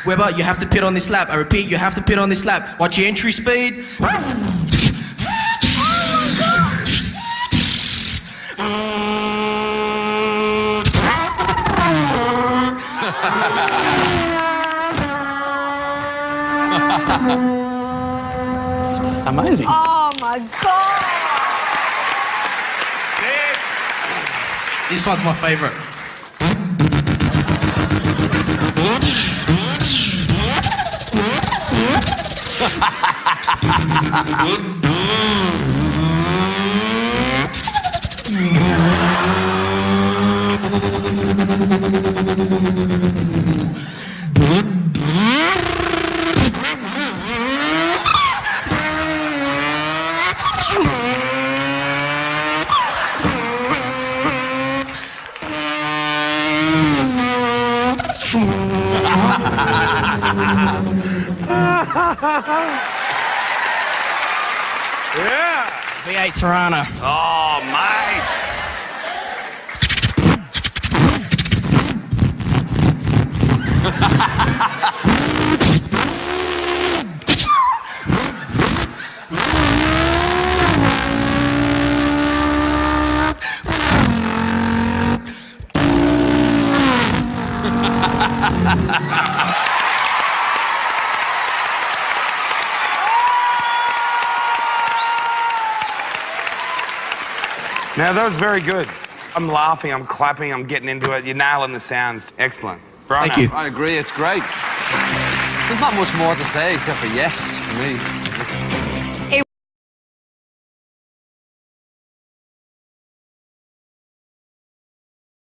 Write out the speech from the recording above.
Weber, you have to pit on this lap. I repeat, you have to pit on this lap. Watch your entry speed. It's amazing. Oh my God. This one's my favorite. Yeah. V8 Tirana. Oh, mate. Now, that was very good. I'm laughing, I'm clapping, I'm getting into it. You're nailing the sounds. Excellent. Right. Thank you. I agree, it's great. There's not much more to say except for yes for me.